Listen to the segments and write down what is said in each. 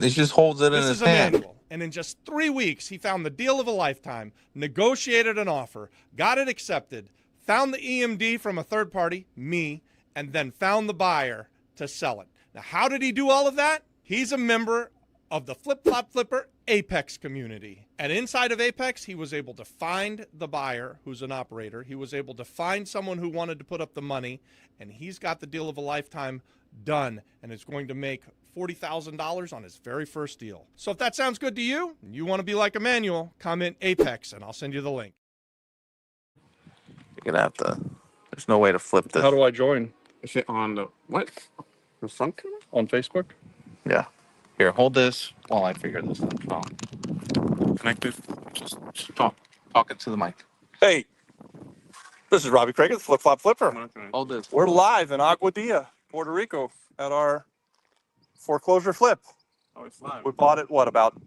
He just holds it in This his is hand. Emmanuel. And in just 3 weeks, he found the deal of a lifetime, negotiated an offer, got it accepted, found the EMD from a third party, me, and then found the buyer to sell it. Now, how did he do all of that? He's a member of the Flip Flop Flipper Apex community. And inside of Apex, he was able to find the buyer who's an operator. He was able to find someone who wanted to put up the money, and he's got the deal of a lifetime done, and is going to make $40,000 on his very first deal. So if that sounds good to you, and you want to be like Emmanuel, comment Apex, and I'll send you the link. You're gonna have to. There's no way to flip this. How do I join? Is it on the what? The front camera? On Facebook? Yeah. Here, hold this while I figure this out. Connected. Just talk into the mic. Hey, this is Robbie Craig of the Flip Flop Flipper. Hold this. We're live in Aguadilla, Puerto Rico, at our foreclosure flip. Oh, it's live. We bought it, about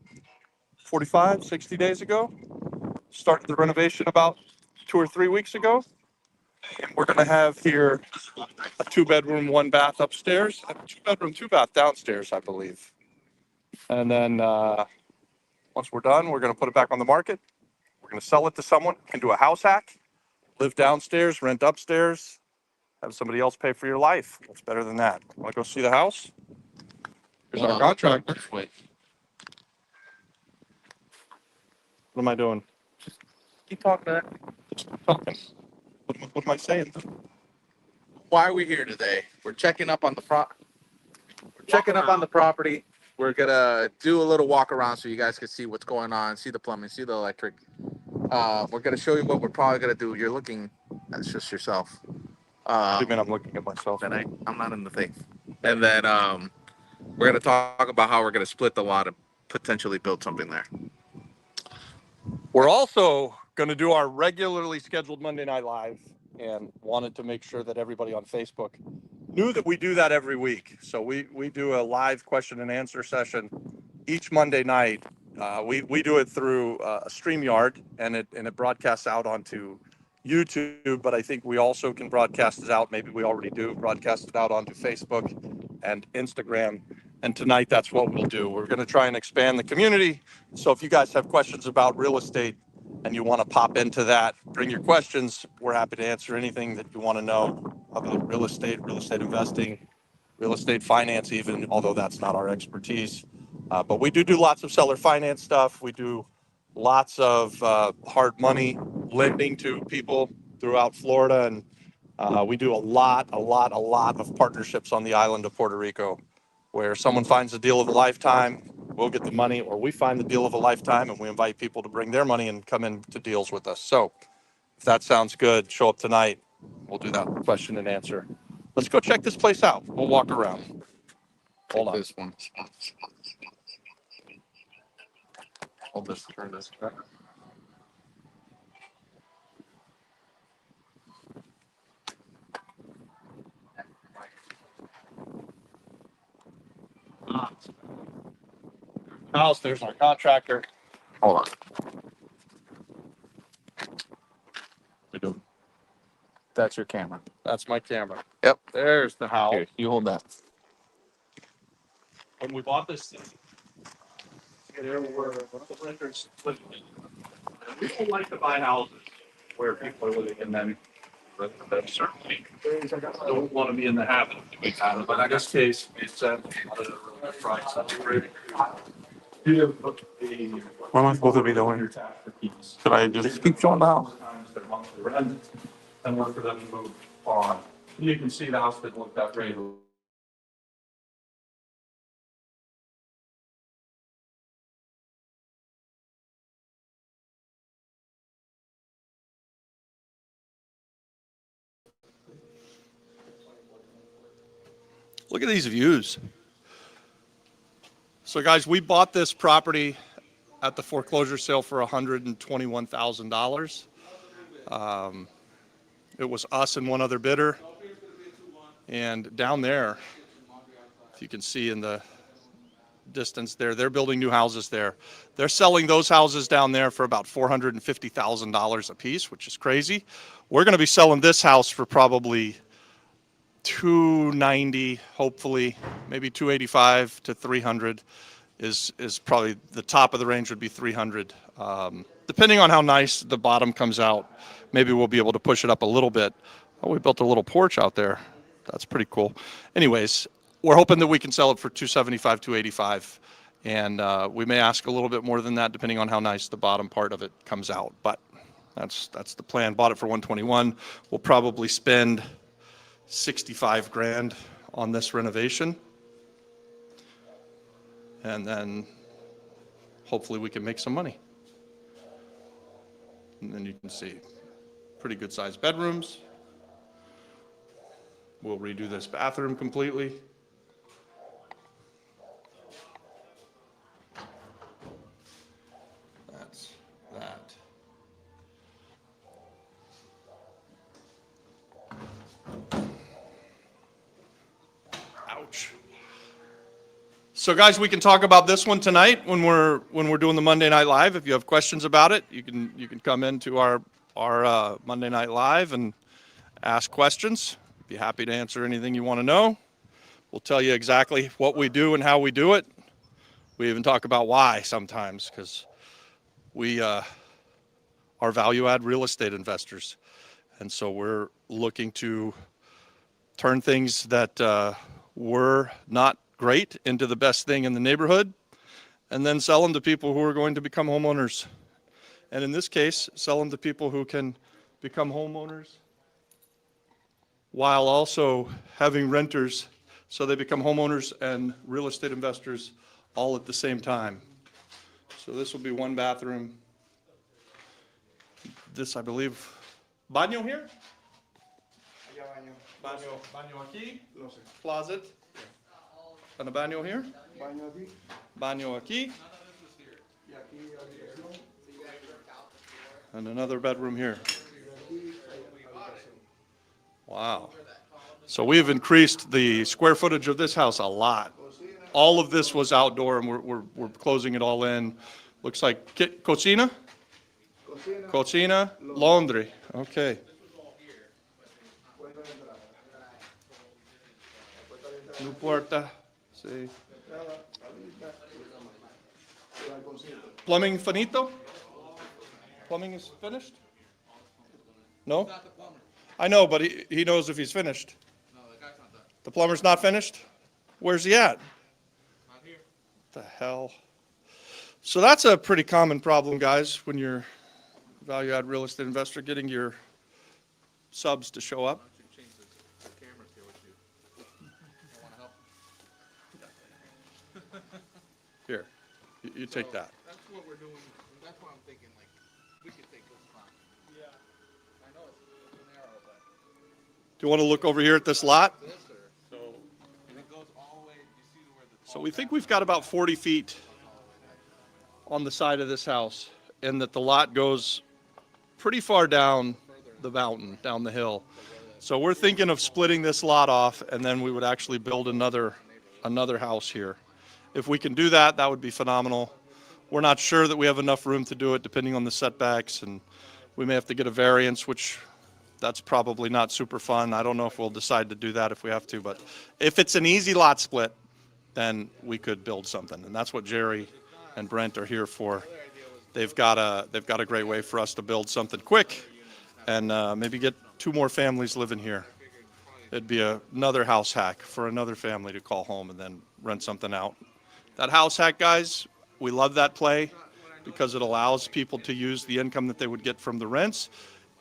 45, 60 days ago? Started the renovation about 2 or 3 weeks ago. And we're going to have here a 2-bedroom, 1-bath upstairs, and a 2-bedroom, 2-bath downstairs, I believe. And then once we're done, we're going to put it back on the market. We're going to sell it to someone, can do a house hack, live downstairs, rent upstairs, have somebody else pay for your life. What's better than that? Want to go see the house? Here's our contractor. Wait. What am I doing? Keep talking to that. Talking. What am I saying? Why are we here today? We're checking up on the property. We're gonna do a little walk around so you guys can see what's going on, see the plumbing, see the electric. We're gonna show you what we're probably gonna do. You're looking at just yourself. What do you mean I'm looking at myself? Then I'm not in the thing. And then we're gonna talk about how we're gonna split the lot and potentially build something there. We're also going to do our regularly scheduled Monday Night Live, and wanted to make sure that everybody on Facebook knew that we do that every week. So we do a live question and answer session each Monday night. We do it through StreamYard, and it broadcasts out onto YouTube, but I think we also can broadcast it out. Maybe we already do broadcast it out onto Facebook and Instagram. And tonight, that's what we'll do. We're going to try and expand the community. So if you guys have questions about real estate and you want to pop into that, bring your questions. We're happy to answer anything that you want to know about real estate investing, real estate finance even, although that's not our expertise. But we do lots of seller finance stuff. We do lots of hard money lending to people throughout Florida. And we do a lot of partnerships on the island of Puerto Rico, where someone finds a deal of a lifetime, we'll get the money, or we find the deal of a lifetime and we invite people to bring their money and come into deals with us. So if that sounds good, show up tonight. We'll do that question and answer. Let's go check this place out. We'll walk around. Hold on. This one. Hold this. Turn this. House, there's our contractor. Hold on. We do. That's your camera. That's my camera. Yep. There's the house. Here, you hold that. When we bought this thing, there were the renters living in it. And we don't like to buy houses where people are living in them. But certainly don't want to be in the habit of doing that. But in this case, it's at a price. What am I supposed to be doing? Should I just keep showing the house? And work for them to move on. You can see the house that looked that great. Look at these views. So guys, we bought this property at the foreclosure sale for $121,000. It was us and one other bidder. And down there, if you can see in the distance there, they're building new houses there. They're selling those houses down there for about $450,000 a piece, which is crazy. We're going to be selling this house for probably $290, hopefully, maybe $285 to $300. is probably the top of the range would be 300. Depending on how nice the bottom comes out, maybe we'll be able to push it up a little bit. Oh, we built a little porch out there. That's pretty cool. Anyways, we're hoping that we can sell it for 275, 285, and we may ask a little bit more than that depending on how nice the bottom part of it comes out. But that's the plan. Bought it for 121. We'll probably spend 65 grand on this renovation, and then hopefully we can make some money. And then you can see pretty good sized bedrooms. We'll redo this bathroom completely. That's that. Ouch. So guys, we can talk about this one tonight when we're doing the Monday Night Live. If you have questions about it, you can come into our Monday Night Live and ask questions. Be happy to answer anything you want to know. We'll tell you exactly what we do and how we do it. We even talk about why sometimes, because we are value add real estate investors. And so we're looking to turn things that were not great into the best thing in the neighborhood, and then sell them to people who are going to become homeowners. And in this case, sell them to people who can become homeowners while also having renters, so they become homeowners and real estate investors all at the same time. So this will be one bathroom. This, I believe, baño here? Baño aquí? Closet? And a baño here? Baño aquí? And another bedroom here. Wow. So we've increased the square footage of this house a lot. All of this was outdoor, and we're closing it all in. Looks like cocina? Cocina, laundry. Okay. New puerta. See. Plumbing finito? Plumbing is finished? No? I know, but he knows if he's finished. No, the guy's not done. The plumber's not finished? Where's he at? Not here. What the hell? So that's a pretty common problem, guys, when you're a value-add real estate investor, getting your subs to show up. Why don't you change the cameras here with you? I want to help. Here, you take that. That's what we're doing. That's why I'm thinking, like, we could take this spot. Yeah. I know it's a little narrow, but. Do you want to look over here at this lot? This or, so, and it goes all the way, you see where the. So we think we've got about 40 feet on the side of this house, and that the lot goes pretty far down the mountain, down the hill. So we're thinking of splitting this lot off, and then we would actually build another house here. If we can do that, that would be phenomenal. We're not sure that we have enough room to do it, depending on the setbacks, and we may have to get a variance, which that's probably not super fun. I don't know if we'll decide to do that if we have to, but if it's an easy lot split, then we could build something, and that's what Jerry and Brent are here for. They've got a great way for us to build something quick, and maybe get 2 more families living here. It'd be another house hack for another family to call home and then rent something out. That house hack, guys, we love that play because it allows people to use the income that they would get from the rents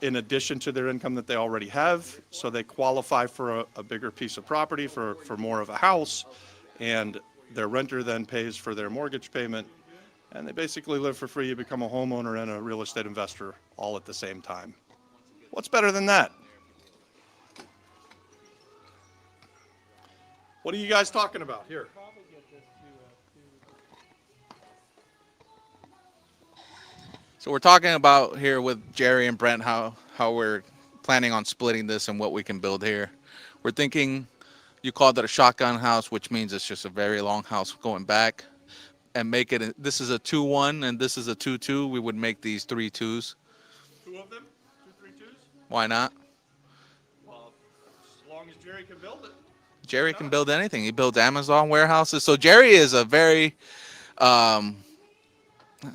in addition to their income that they already have, so they qualify for a bigger piece of property, for more of a house, and their renter then pays for their mortgage payment, and they basically live for free. You become a homeowner and a real estate investor all at the same time. What's better than that? What are you guys talking about here? So we're talking about here with Jerry and Brent how we're planning on splitting this and what we can build here. We're thinking, you called it a shotgun house, which means it's just a very long house going back, and make it, this is a 2-1 and this is a 2-2. We would make these 3 2s. 2 of them? 2 3-2s? Why not? Well, as long as Jerry can build it. Jerry can build anything. He builds Amazon warehouses. So Jerry is a very Um,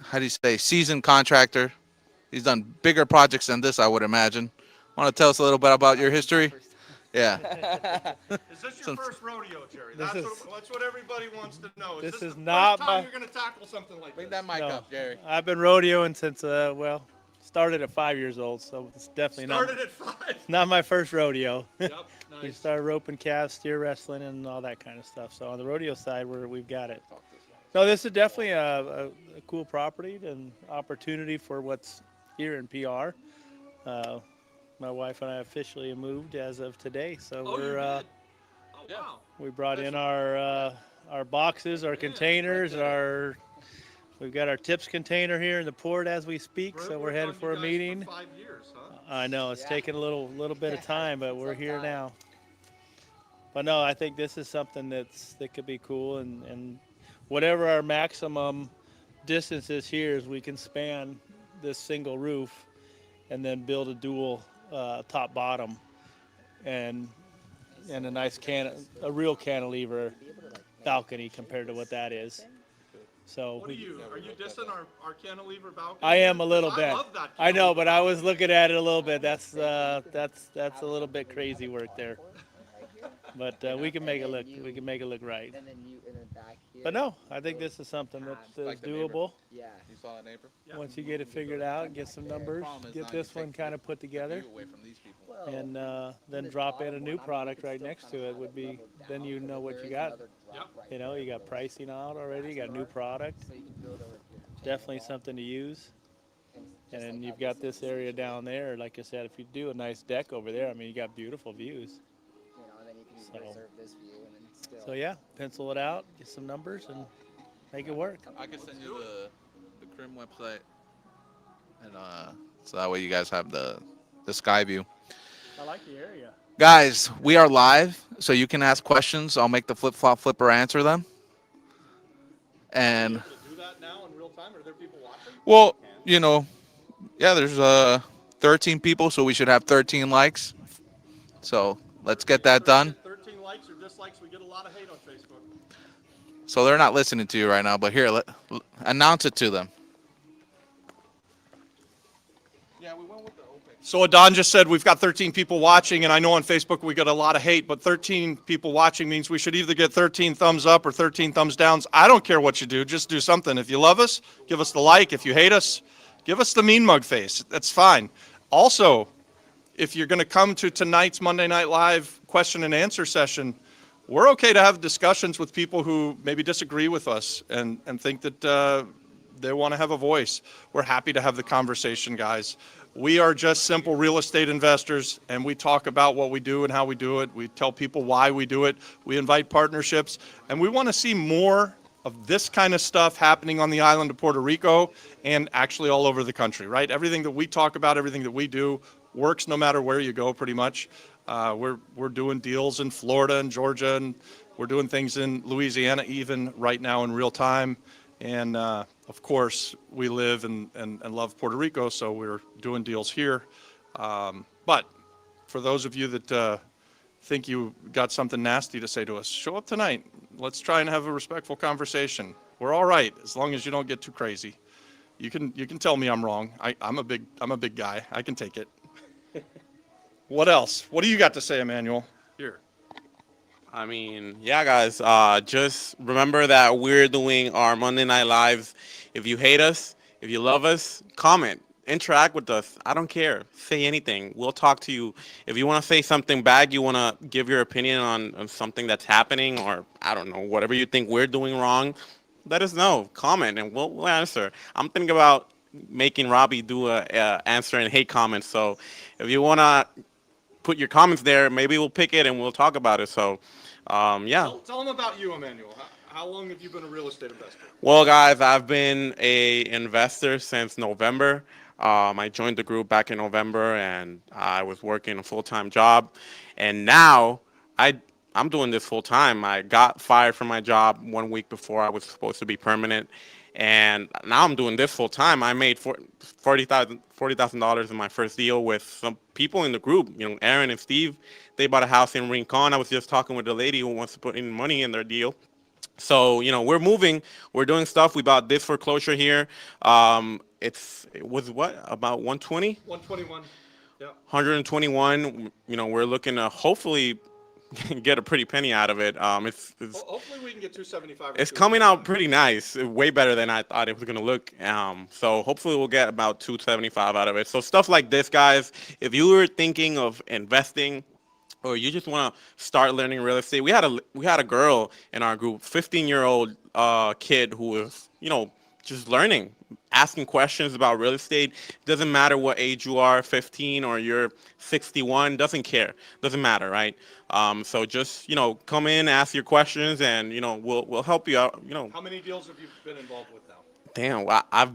how do you say, seasoned contractor. He's done bigger projects than this, I would imagine. Want to tell us a little bit about your history? Yeah. Is this your Since- first rodeo, Jerry? This is That's what everybody wants to know. Is this this the is first not time my you're going to tackle something like Bring this? that mic no. up, Jerry. I've been rodeoing since started at 5 years old, so it's definitely Started at 5. not my first rodeo. Yep, We nice. started roping calves, steer wrestling, and all that kind of stuff. So on the rodeo side, we've got it. No, this is definitely a cool property and opportunity for what's here in PR. Uh, my wife and I officially moved as of today, so Oh, you we're did? Oh, Yeah. wow. we brought in our boxes, our containers, we've got our tips container here in the port as we speak. So we're headed for a meeting. For 5 years, huh? I know it's Yeah. taken a little bit of time, but we're Some here time. now. But no, I think this is something that could be cool, and whatever our maximum distance is here is we can span this single roof and then build a dual top bottom and a nice a real cantilever balcony compared to what that is. So What are you dissing our cantilever balcony? I am a little I bit. love that I know, cantilever but I was balcony. looking at it a little bit. That's a little bit crazy work there. But we can make it look. We can make it look right. And then you, and then back here. But no, I think this is something that's Like the neighbor. doable. Yeah. You saw that neighbor? Yeah. Once you get it figured out, get some numbers, Problem is get now this you one take kind of put together, View away from these people. Well, and then drop in a new product right next to it. Would be then you know what you got. You know, you got pricing out already. You got new product. So you can build over here. Definitely something to use. And And just then like you've how got this area down there. Like I said, if you do a nice deck over there, I mean, you got beautiful views. you know, and then you can So- preserve this view and then still. So yeah, pencil it out, get some numbers, and make it work. I can send you the Crim website, and so that way you guys have the sky view. I like the area. Guys, we are live, so you can ask questions. I'll make the flip flop flipper answer them. And Do that now in real time? Are there people watching? well, you know, yeah, there's 13 people, so we should have 13 likes. So let's get that done. 13 likes or dislikes, we get a lot of hate on Facebook. So they're not listening to you right now, but here, announce it to them. Yeah, we went with the open. So Adon just said we've got 13 people watching, and I know on Facebook we got a lot of hate, but 13 people watching means we should either get 13 thumbs up or 13 thumbs downs. I don't care what you do, just do something. If you love us, give us the like. If you hate us, give us the mean mug face. That's fine. Also, if you're going to come to tonight's Monday Night Live question and answer session, we're okay to have discussions with people who maybe disagree with us and think that they want to have a voice. We're happy to have the conversation, guys. We are just simple real estate investors, and we talk about what we do and how we do it. We tell people why we do it. We invite partnerships, and we want to see more of this kind of stuff happening on the island of Puerto Rico and actually all over the country, right? Everything that we talk about, everything that we do works no matter where you go, pretty much. We're doing deals in Florida and Georgia, and we're doing things in Louisiana even right now in real time. And of course, we live and love Puerto Rico, so we're doing deals here. But for those of you that think you got something nasty to say to us, show up tonight. Let's try and have a respectful conversation. We're all right as long as you don't get too crazy. You can tell me I'm wrong. I'm a big guy. I can take it. What else? What do you got to say, Emmanuel? Here. I mean, yeah, guys, just remember that we're doing our Monday Night Lives. If you hate us, if you love us, comment, interact with us. I don't care. Say anything. We'll talk to you. If you want to say something bad, you want to give your opinion on something that's happening, or I don't know, whatever you think we're doing wrong, let us know. Comment, and we'll answer. I'm thinking about making Robbie do a answering hate comments. So if you want to put your comments there, maybe we'll pick it and we'll talk about it. So, yeah. Tell them about you, Emmanuel. How long have you been a real estate investor? Well, guys, I've been a investor since November. I joined the group back in November, and I was working a full-time job. And now I'm doing this full-time. I got fired from my job 1 week before I was supposed to be permanent, and now I'm doing this full-time. I made $40,000 in my first deal with some people in the group. You know, Aaron and Steve. They bought a house in Rincon. I was just talking with the lady who wants to put in money in their deal. So, we're moving, we're doing stuff. We bought this foreclosure here. It was what, about 120? 121. Yeah. 121. We're looking to hopefully get a pretty penny out of it. Hopefully we can get 275. It's coming out pretty nice, way better than I thought it was gonna look. So hopefully we'll get about 275 out of it. So stuff like this, guys. If you were thinking of investing, or you just want to start learning real estate, we had a girl in our group, 15-year-old kid who was just learning, asking questions about real estate. Doesn't matter what age you are, 15 or you're 61, doesn't care, doesn't matter, right? So just come in, ask your questions, and we'll help you out. How many deals have you been involved with now? Damn, well, I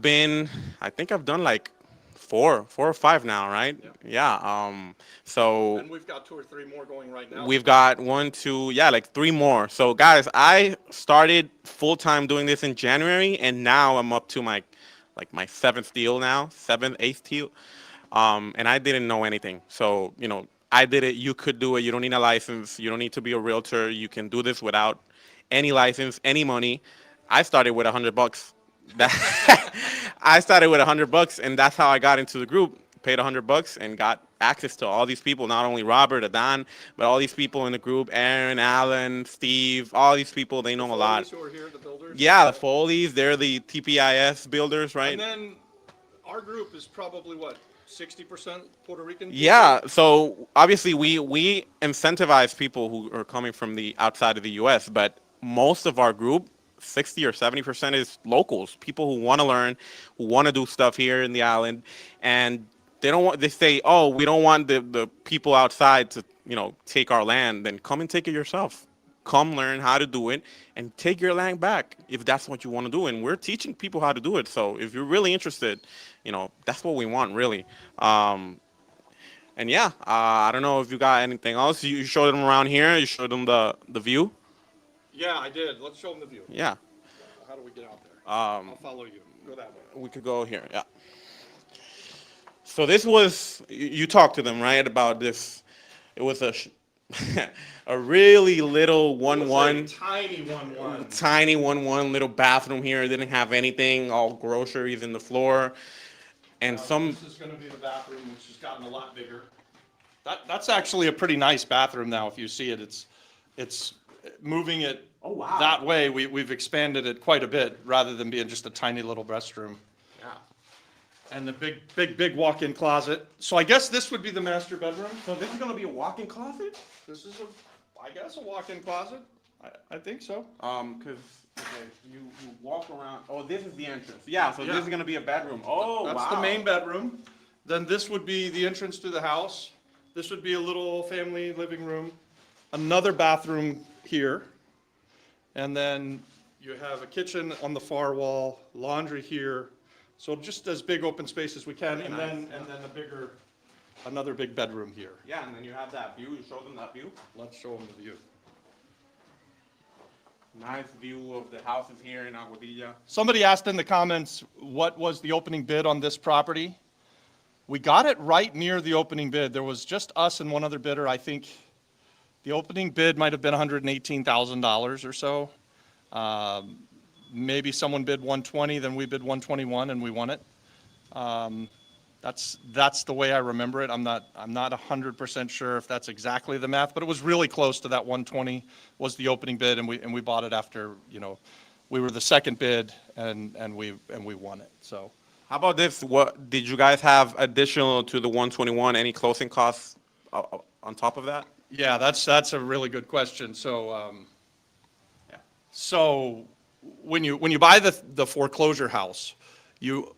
think I've done like four or five now, right? Yeah. So And we've got 2 or 3 more going right now. we've got one, two, yeah, like 3 more. So guys, I started full time doing this in January, and now I'm up to my 7th deal now, 7th, 8th deal. And I didn't know anything. So I did it. You could do it. You don't need a license. You don't need to be a realtor. You can do this without any license, any money. I started with $100. I started with $100, and that's how I got into the group. Paid $100 and got access to all these people. Not only Robert, Adan, but all these people in the group. Aaron, Alan, Steve, all these people. They know a lot. Who are here, the builders? Yeah, the Foleys. They're the TPIS builders, right? And then our group is probably what, 60% Puerto Rican? Yeah, so obviously we incentivize people who are coming from the outside of the U.S., but most of our group, 60 or 70% is locals, people who want to learn, who want to do stuff here in the island, and they say, oh, we don't want the people outside to, take our land. Then come and take it yourself. Come learn how to do it and take your land back if that's what you want to do. And we're teaching people how to do it. So if you're really interested, that's what we want, really. And yeah, I don't know if you got anything else. You showed them around here. You showed them the view. Yeah, I did. Let's show them the view. Yeah. How do we get out there? I'll follow you. Go that way. We could go here. Yeah. So this was, you talked to them, right, about this. It was a really little 1-1. Tiny 1-1. Tiny 1-1 little bathroom here. It didn't have anything. All groceries in the floor, and This is going to be the bathroom, which has gotten a lot bigger. That's actually a pretty nice bathroom now. If you see it, it's moving it that way. We've expanded it quite a bit rather than being just a tiny little restroom. Yeah. And the big walk-in closet. So I guess this would be the master bedroom. So this is gonna be a walk-in closet. This is I guess a walk-in closet. I think so. Because you walk around. Oh, this is the entrance. Yeah. So this is gonna be a bedroom. Oh, That's the main bedroom. Then this would be the entrance to the house. This would be a little family living room. Another bathroom here. And then you have a kitchen on the far wall, laundry here. So just as big open space as we can, and then another big bedroom here. Yeah, and then you have that view. You show them that view. Let's show them the view. Nice view of the houses here in Agaudilla. Somebody asked in the comments, what was the opening bid on this property? We got it right near the opening bid. There was just us and one other bidder. I think the opening bid might have been $118,000 or so. Maybe someone bid 120, then we bid 121, and we won it. That's the way I remember it. I'm not 100% sure if that's exactly the math, but it was really close to that 120 was the opening bid, and we bought it after we were the second bid, and we won it. So. How about this? What did you guys have additional to the 121? Any closing costs on top of that? Yeah, that's a really good question. So, So when you buy the foreclosure house, you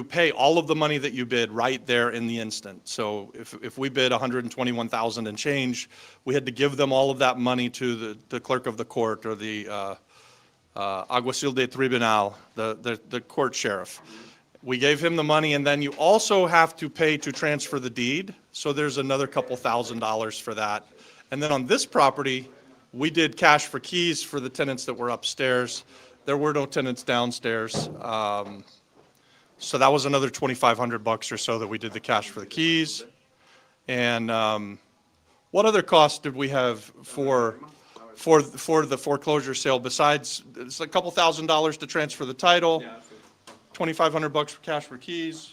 pay all of the money that you bid right there in the instant. So if we bid 121,000 and change, we had to give them all of that money to the clerk of the court or the alguacil de tribunal, the court sheriff. We gave him the money, and then you also have to pay to transfer the deed. So there's another couple $1,000s for that. And then on this property, we did cash for keys for the tenants that were upstairs. There were no tenants downstairs. So that was another $2,500 or so that we did the cash for the keys. And what other costs did we have for for the foreclosure sale. Besides, it's a couple $1,000s to transfer the title, $2,500 for cash for keys.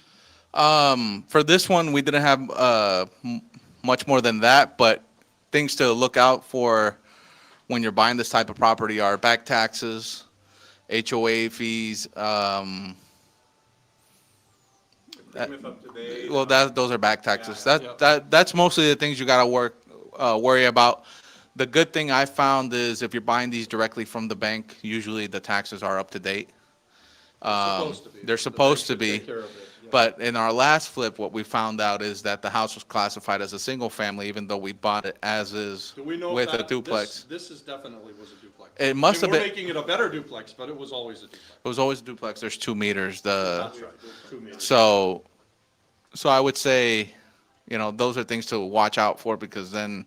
For this one, we didn't have much more than that, but things to look out for when you're buying this type of property are back taxes, HOA fees. Well, those are back taxes. That's mostly the things you gotta worry about. The good thing I found is if you're buying these directly from the bank, usually the taxes are up to date. They're supposed to be. But in our last flip, what we found out is that the house was classified as a single family, even though we bought it as is Do we know with a that duplex. This is definitely was a duplex. It must have We're been, making it a better duplex, but it was always a duplex. it was always a duplex. There's 2 meters. That's right, 2 meters. So I would say, those are things to watch out for because then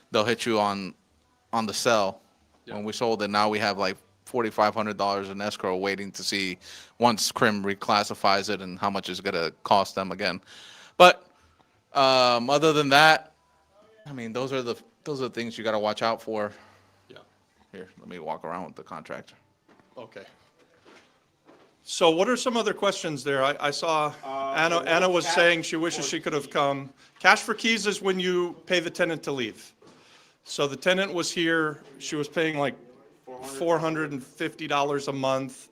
they'll hit you on the sell. When we sold it, now we have like $4,500 in escrow waiting to see once Crim reclassifies it and how much it's gonna cost them again. But other than that, I mean, those are the things you gotta watch out for. Yeah, Here, let me walk around with the contractor. okay. So what are some other questions there? I saw Anna was saying she wishes she could have come. Cash for keys is when you pay the tenant to leave. So the tenant was here, she was paying like $450 a month.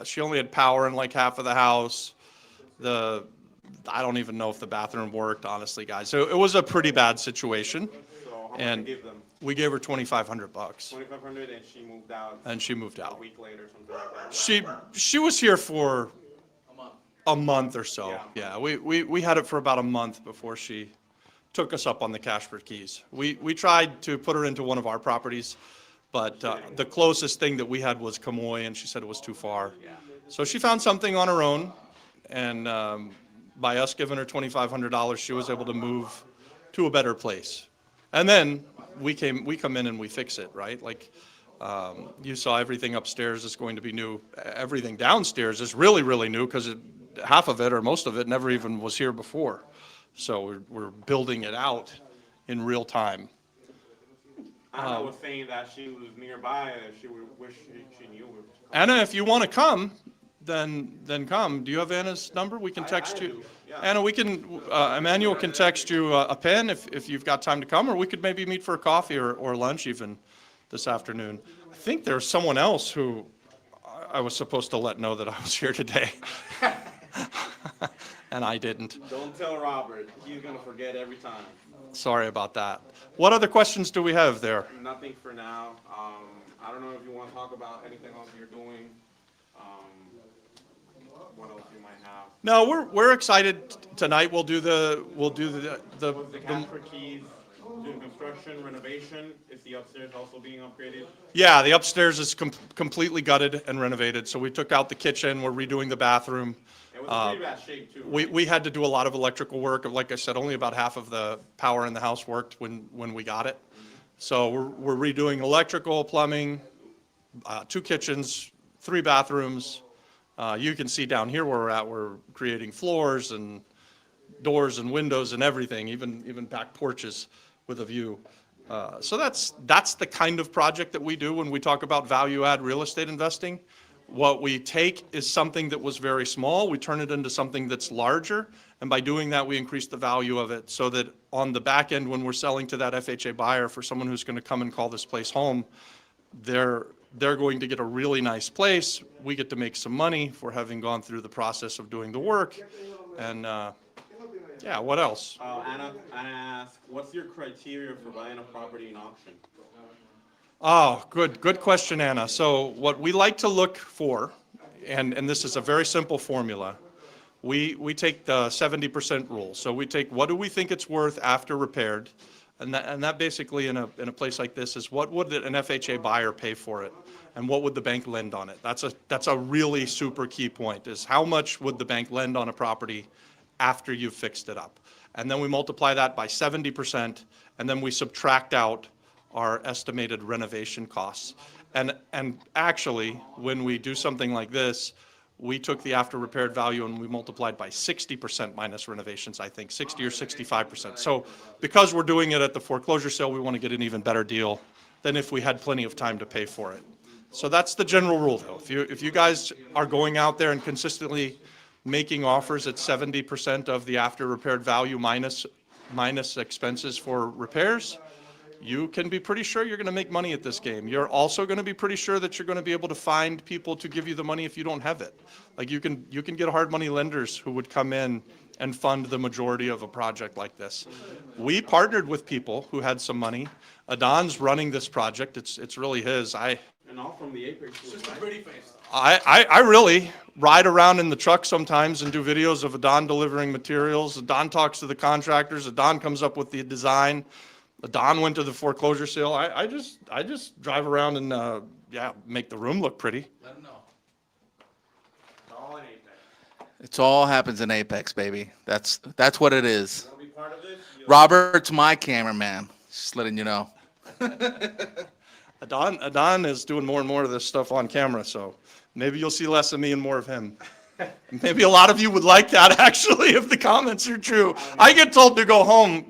She only had power in like half of the house. I don't even know if the bathroom worked, honestly, guys. So it was a pretty bad situation. So how much And you give them? we gave her $2,500. 2,500, and she moved out And she moved a out. week later, something like that. She was here for a month or so. Yeah, we had it for about a month before she took us up on the cash for keys. We tried to put her into one of our properties, but the closest thing that we had was Kamoy, and she said it was too far. So she found something on her own, and by us giving her $2,500, she was able to move to a better place. And then we come in and we fix it, right? Like, you saw everything upstairs is going to be new. Everything downstairs is really, really new because half of it or most of it never even was here before. So we're building it out in real time. Anna was saying that she was nearby and she would wish she knew. Anna, if you want to come, then come. Do you have Anna's number? We can text you. do, yeah. Anna, we can, Emmanuel can text you a pen if you've got time to come, or we could maybe meet for a coffee or lunch even this afternoon. I think there's someone else who I was supposed to let know that I was here today. And I didn't. Don't tell Robert. He's going to forget every time. Sorry about that. What other questions do we have there? Nothing for now. I don't know if you want to talk about anything else you're doing. What else you might have. No, we're excited tonight. We'll do the The cash for keys, doing construction, renovation. Is the upstairs also being upgraded? yeah, the upstairs is completely gutted and renovated. So we took out the kitchen. We're redoing the bathroom. It was in pretty bad shape too. We had to do a lot of electrical work. Like I said, only about half of the power in the house worked when we got it. So we're redoing electrical, plumbing, 2 kitchens, 3 bathrooms. You can see down here where we're at, we're creating floors and doors and windows and everything, even back porches with a view. So that's the kind of project that we do when we talk about value add real estate investing. What we take is something that was very small, we turn it into something that's larger, and by doing that, we increase the value of it so that on the back end, when we're selling to that FHA buyer for someone who's going to come and call this place home, they're going to get a really nice place. We get to make some money for having gone through the process of doing the work. And yeah, what else? Anna asked, what's your criteria for buying a property in auction? Oh, good question, Anna. So what we like to look for, and this is a very simple formula, we take the 70% rule. So we take what do we think it's worth after repaired, and that basically in a place like this is what would an FHA buyer pay for it, and what would the bank lend on it? That's a really super key point, is how much would the bank lend on a property after you've fixed it up? And then we multiply that by 70%, and then we subtract out our estimated renovation costs. And actually, when we do something like this, we took the after repaired value and we multiplied by 60% minus renovations, I think, 60 or 65%. So because we're doing it at the foreclosure sale, we want to get an even better deal than if we had plenty of time to pay for it. So that's the general rule, though. If you guys are going out there and consistently making offers at 70% of the after repaired value minus expenses for repairs, you can be pretty sure you're going to make money at this game. You're also going to be pretty sure that you're going to be able to find people to give you the money if you don't have it. Like you can get hard money lenders who would come in and fund the majority of a project like this. We partnered with people who had some money. Adon's running this project. It's really his. And all from the Apex. It's just a pretty face. I really ride around in the truck sometimes and do videos of Adon delivering materials. Adon talks to the contractors. Adon comes up with the design. Adon went to the foreclosure sale. I just drive around and make the room look pretty. Let them know. All in Apex. It's all happens in Apex, baby. That's what it is. Wanna be part of this? Robert's my cameraman. Just letting you know. Adon is doing more and more of this stuff on camera, so maybe you'll see less of me and more of him. Maybe a lot of you would like that, actually, if the comments are true. I get told to go home,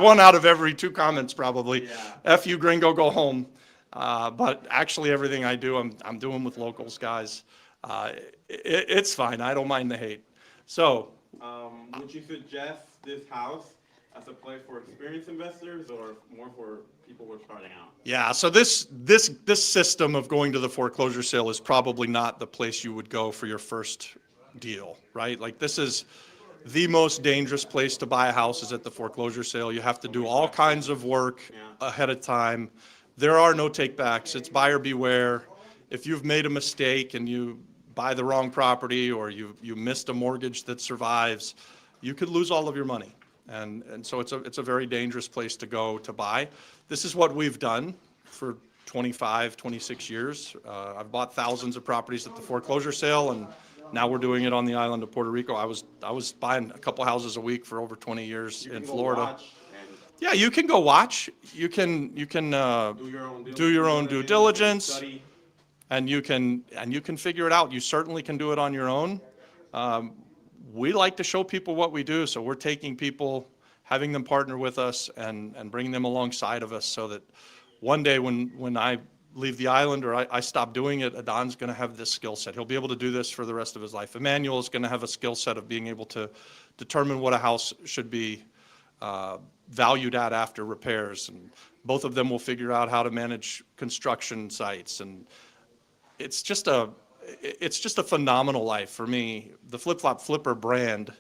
one out of every 2 comments probably. Yeah. F you, gringo, go home. But actually, everything I do, I'm doing with locals, guys. It's fine. I don't mind the hate. So, Would you suggest this house as a place for experienced investors or more for people who are starting out? yeah, so this system of going to the foreclosure sale is probably not the place you would go for your first deal, right? Like this is the most dangerous place to buy a house is at the foreclosure sale. You have to do all kinds of work ahead of time. There are no takebacks. It's buyer beware. If you've made a mistake and you buy the wrong property or you missed a mortgage that survives, you could lose all of your money. And so it's a very dangerous place to go to buy. This is what we've done for 25, 26 years. I've bought thousands of properties at the foreclosure sale, and now we're doing it on the island of Puerto Rico. I was buying a couple houses a week for over 20 years in Florida. Yeah, you can go watch. You can do your own due diligence, study. and you can figure it out. You certainly can do it on your own. We like to show people what we do, so we're taking people, having them partner with us, and bringing them alongside of us, so that one day when I leave the island or I stop doing it, Adon's going to have this skill set. He'll be able to do this for the rest of his life. Emmanuel is going to have a skill set of being able to determine what a house should be valued at after repairs, and both of them will figure out how to manage construction sites, and it's just a phenomenal life for me. The Flip Flop Flipper brand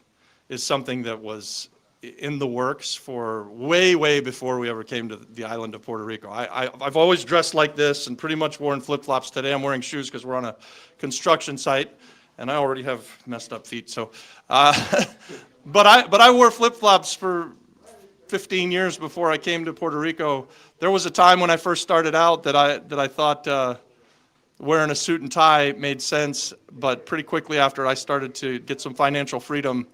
is something that was in the works for way before we ever came to the island of Puerto Rico. I've always dressed like this and pretty much worn flip-flops. Today I'm wearing shoes because we're on a construction site, and I already have messed up feet. So, but I wore flip-flops for 15 years before I came to Puerto Rico. There was a time when I first started out that I thought wearing a suit and tie made sense, but pretty quickly after I started to get some financial freedom,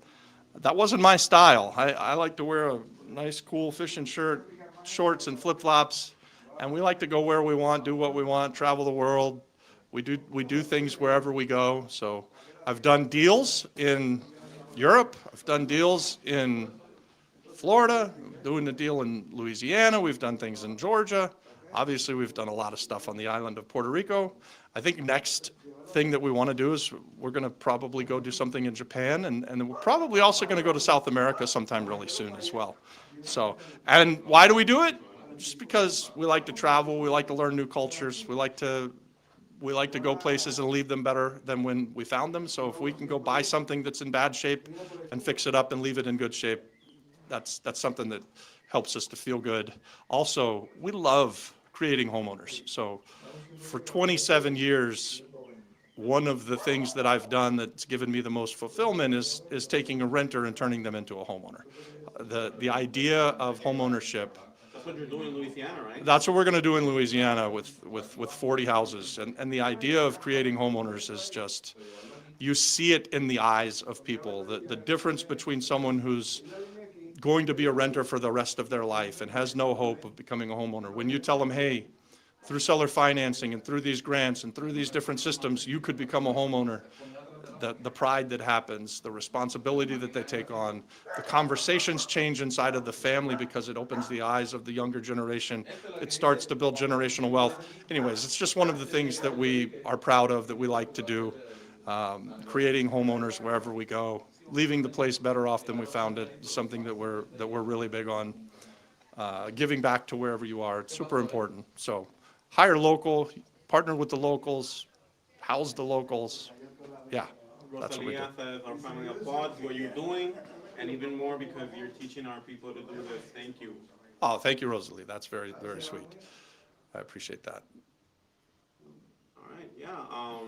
that wasn't my style. I like to wear a nice, cool fishing shirt, shorts, and flip-flops, and we like to go where we want, do what we want, travel the world. We do things wherever we go. So I've done deals in Europe. I've done deals in Florida, doing a deal in Louisiana. We've done things in Georgia. Obviously, we've done a lot of stuff on the island of Puerto Rico. I think next thing that we want to do is we're going to probably go do something in Japan, and then we're probably also going to go to South America sometime really soon as well. So, and why do we do it? Just because we like to travel, we like to learn new cultures, we like to go places and leave them better than when we found them. So if we can go buy something that's in bad shape and fix it up and leave it in good shape, that's something that helps us to feel good. Also, we love creating homeowners. So for 27 years, one of the things that I've done that's given me the most fulfillment is taking a renter and turning them into a homeowner. The idea of homeownership. That's what you're doing in Louisiana, right? That's what we're going to do in Louisiana with 40 houses. And the idea of creating homeowners is just, you see it in the eyes of people. The difference between someone who's going to be a renter for the rest of their life and has no hope of becoming a homeowner. When you tell them, hey, through seller financing and through these grants and through these different systems, you could become a homeowner, the pride that happens, the responsibility that they take on, the conversations change inside of the family because it opens the eyes of the younger generation. It starts to build generational wealth. Anyways, it's just one of the things that we are proud of, that we like to do, creating homeowners wherever we go, leaving the place better off than we found it, is something that we're really big on. Giving back to wherever you are, it's super important. So hire local, partner with the locals, house the locals. Yeah, that's what we do. Rosalia says our family applauds what you're doing, and even more because you're teaching our people to do this. Thank you. Oh, thank you, Rosalie. That's very, very sweet. I appreciate that. All right, yeah.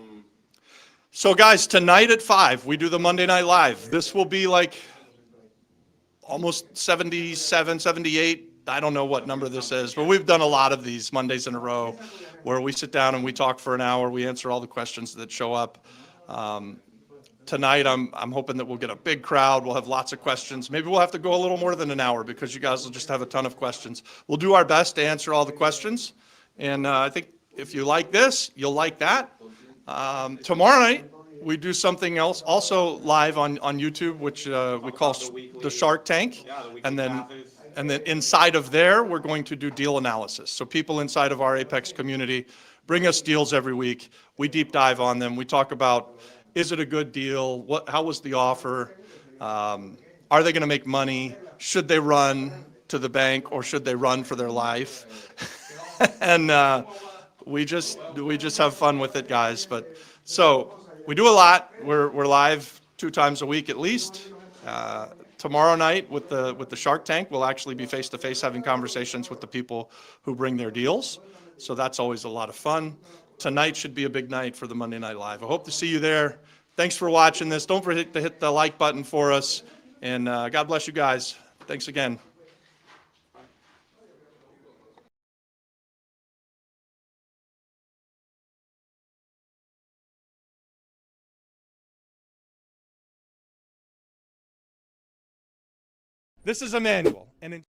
So guys, tonight at 5, we do the Monday Night Live. This will be like almost 77, 78. I don't know what number this is, but we've done a lot of these Mondays in a row where we sit down and we talk for an hour. We answer all the questions that show up. Tonight, I'm hoping that we'll get a big crowd. We'll have lots of questions. Maybe we'll have to go a little more than an hour because you guys will just have a ton of questions. We'll do our best to answer all the questions. And I think if you like this, you'll like that. Tomorrow night, we do something else, also live on YouTube, which we call the Shark Tank. And then inside of there, we're going to do deal analysis. So people inside of our Apex community bring us deals every week. We deep dive on them. We talk about, is it a good deal? How was the offer? Are they going to make money? Should they run to the bank or should they run for their life? And we just have fun with it, guys. But so we do a lot. We're live 2 times a week at least. Tomorrow night with the Shark Tank, we'll actually be face to face having conversations with the people who bring their deals. So that's always a lot of fun. Tonight should be a big night for the Monday Night Live. I hope to see you there. Thanks for watching this. Don't forget to hit the like button for us. And God bless you guys. Thanks again. This is Emmanuel, and